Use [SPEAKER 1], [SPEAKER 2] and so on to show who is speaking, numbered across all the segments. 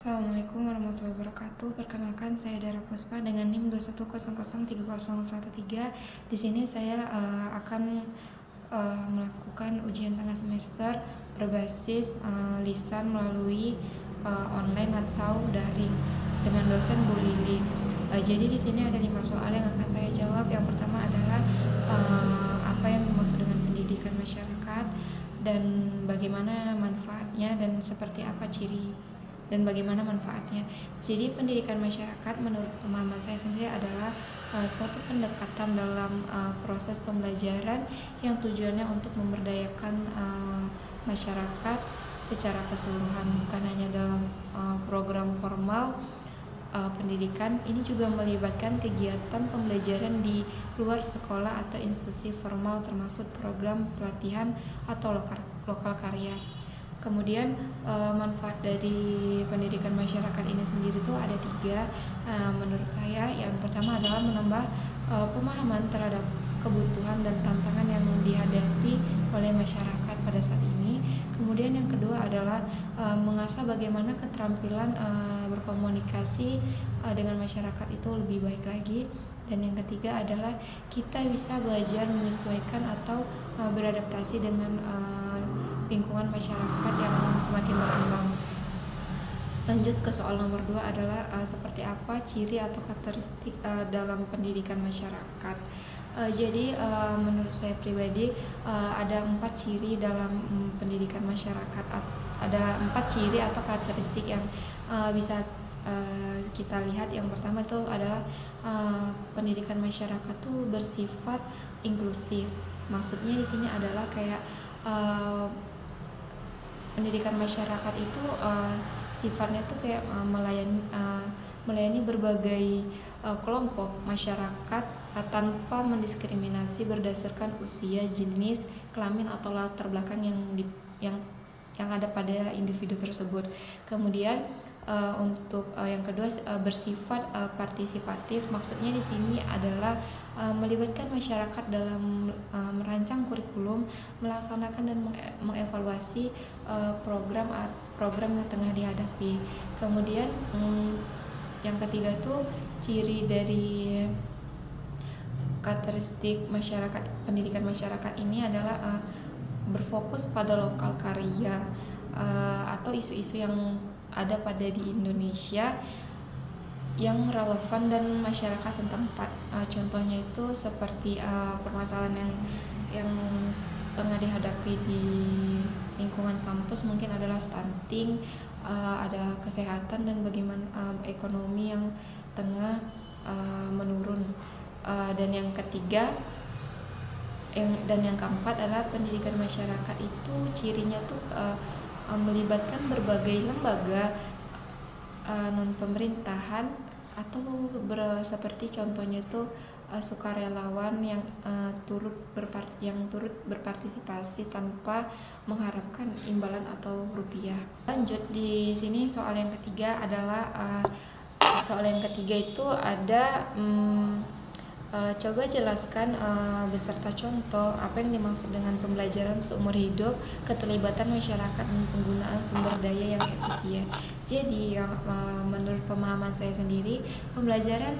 [SPEAKER 1] Assalamualaikum warahmatullahi wabarakatuh. Perkenalkan, saya Dara Puspa dengan NIM 2100303. Di sini saya akan melakukan ujian tengah semester berbasis lisan melalui online atau daring dengan dosen Bu Lili. Jadi di sini ada 5 soal yang akan saya jawab. Yang pertama adalah apa yang dimaksud dengan pendidikan masyarakat dan bagaimana manfaatnya dan seperti apa ciri dan bagaimana manfaatnya. Jadi pendidikan masyarakat menurut pemahaman saya sendiri adalah suatu pendekatan dalam proses pembelajaran yang tujuannya untuk memberdayakan masyarakat secara keseluruhan, bukan hanya dalam program formal pendidikan. Ini juga melibatkan kegiatan pembelajaran di luar sekolah atau institusi formal, termasuk program pelatihan atau lokal karya. Kemudian manfaat dari pendidikan masyarakat ini sendiri itu ada 3 menurut saya. Yang pertama adalah menambah pemahaman terhadap kebutuhan dan tantangan yang dihadapi oleh masyarakat pada saat ini. Kemudian yang kedua adalah mengasah bagaimana keterampilan berkomunikasi dengan masyarakat itu lebih baik lagi. Dan yang ketiga adalah kita bisa belajar menyesuaikan atau beradaptasi dengan lingkungan masyarakat yang semakin berkembang. Lanjut ke soal nomor 2 adalah seperti apa ciri atau karakteristik dalam pendidikan masyarakat. Jadi menurut saya pribadi ada 4 ciri dalam pendidikan masyarakat. Ada 4 ciri atau karakteristik yang bisa kita lihat. Yang pertama itu adalah pendidikan masyarakat tuh bersifat inklusif. Maksudnya di sini adalah kayak pendidikan masyarakat itu sifatnya tuh kayak melayani berbagai kelompok masyarakat tanpa mendiskriminasi berdasarkan usia, jenis, kelamin atau latar belakang yang ada pada individu tersebut. Kemudian untuk yang kedua bersifat partisipatif. Maksudnya di sini adalah melibatkan masyarakat dalam merancang kurikulum, melaksanakan dan mengevaluasi program yang tengah dihadapi. Kemudian yang ketiga tuh ciri dari karakteristik masyarakat, pendidikan masyarakat ini adalah berfokus pada lokal karya atau isu-isu yang ada pada di Indonesia yang relevan dan masyarakat setempat. Contohnya itu seperti permasalahan yang tengah dihadapi di lingkungan kampus mungkin adalah stunting, ada kesehatan dan bagaimana ekonomi yang tengah menurun. Dan yang ketiga dan yang keempat adalah pendidikan masyarakat itu cirinya tuh melibatkan berbagai lembaga non pemerintahan atau seperti contohnya itu sukarelawan yang turut berpartisipasi tanpa mengharapkan imbalan atau rupiah. Lanjut di sini soal yang ketiga adalah soal yang ketiga itu ada coba jelaskan beserta contoh apa yang dimaksud dengan pembelajaran seumur hidup, keterlibatan masyarakat dan penggunaan sumber daya yang efisien. Jadi menurut pemahaman saya sendiri, pembelajaran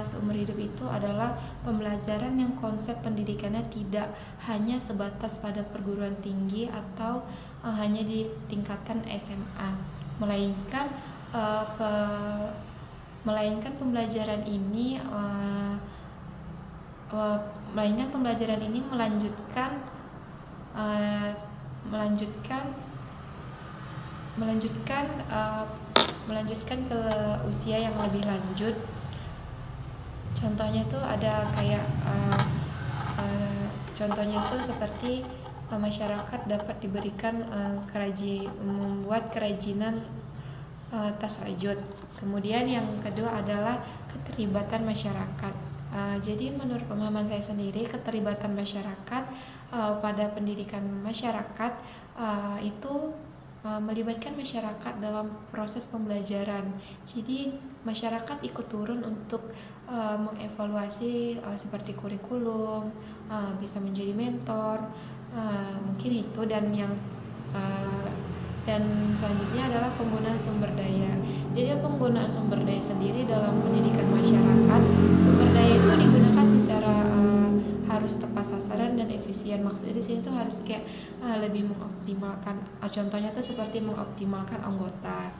[SPEAKER 1] seumur hidup itu adalah pembelajaran yang konsep pendidikannya tidak hanya sebatas pada perguruan tinggi atau hanya di tingkatan SMA, melainkan pembelajaran ini melanjutkan ke usia yang lebih lanjut. Contohnya itu ada kayak contohnya itu seperti masyarakat dapat diberikan membuat kerajinan tas rajut. Kemudian yang kedua adalah keterlibatan masyarakat. Jadi menurut pemahaman saya sendiri, keterlibatan masyarakat pada pendidikan masyarakat itu melibatkan masyarakat dalam proses pembelajaran. Jadi masyarakat ikut turun untuk mengevaluasi seperti kurikulum, bisa menjadi mentor, mungkin itu. Dan selanjutnya adalah penggunaan sumber daya. Jadi penggunaan sumber daya sendiri dalam pendidikan masyarakat, sumber daya itu digunakan secara harus tepat sasaran dan efisien. Maksudnya di sini tuh harus kayak lebih mengoptimalkan. Contohnya tuh seperti mengoptimalkan anggota.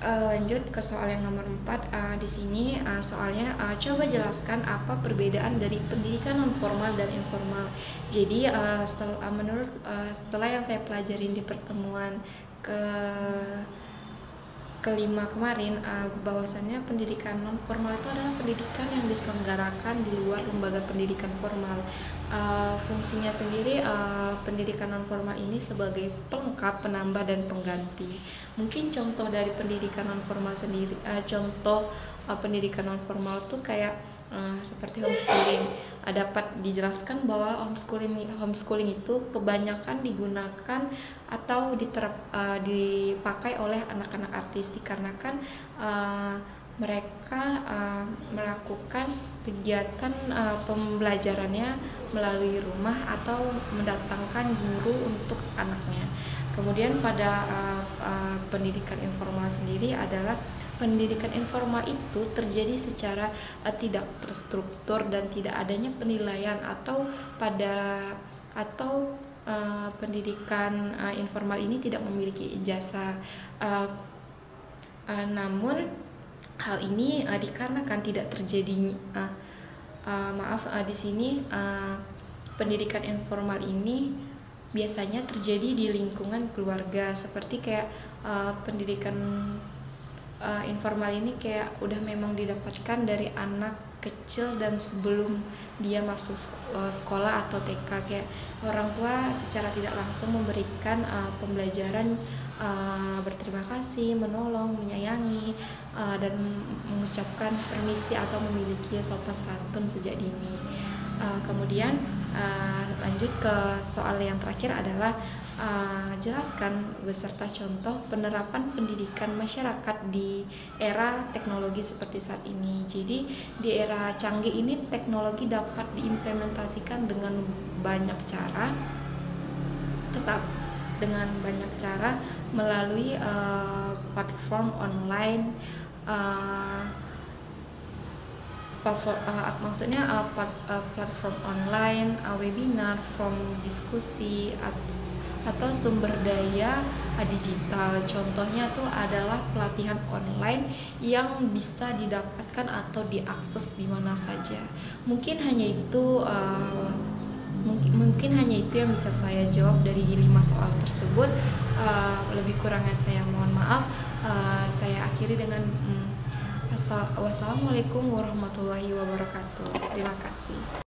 [SPEAKER 1] Lanjut ke soal yang nomor 4. Di sini soalnya coba jelaskan apa perbedaan dari pendidikan non formal dan informal. Jadi setelah yang saya pelajarin di pertemuan kelima kemarin, bahwasannya pendidikan non formal itu adalah pendidikan yang diselenggarakan di luar lembaga pendidikan formal. Fungsinya sendiri, pendidikan non formal ini sebagai pelengkap, penambah, dan pengganti. Mungkin contoh dari pendidikan non formal sendiri, pendidikan non formal tuh kayak seperti homeschooling. Dapat dijelaskan bahwa homeschooling itu kebanyakan digunakan atau dipakai oleh anak-anak artis dikarenakan mereka melakukan kegiatan pembelajarannya melalui rumah atau mendatangkan guru untuk anaknya. Kemudian pada pendidikan informal sendiri adalah pendidikan informal itu terjadi secara tidak terstruktur dan tidak adanya penilaian pendidikan informal ini tidak memiliki ijazah. Namun hal ini dikarenakan tidak terjadi di sini pendidikan informal ini biasanya terjadi di lingkungan keluarga, seperti kayak pendidikan informal ini kayak udah memang didapatkan dari anak kecil dan sebelum dia masuk sekolah atau TK, kayak orang tua secara tidak langsung memberikan pembelajaran berterima kasih, menolong, menyayangi, dan mengucapkan permisi atau memiliki sopan santun sejak dini. Kemudian lanjut ke soal yang terakhir adalah jelaskan beserta contoh penerapan pendidikan masyarakat di era teknologi seperti saat ini. Jadi di era canggih ini teknologi dapat diimplementasikan dengan banyak cara, melalui platform online. Platform online, webinar, diskusi, atau sumber daya digital. Contohnya tuh adalah pelatihan online yang bisa didapatkan atau diakses di mana saja. Mungkin hanya itu yang bisa saya jawab dari 5 soal tersebut. Lebih kurangnya saya mohon maaf. Saya akhiri dengan wassalamualaikum warahmatullahi wabarakatuh. Terima kasih.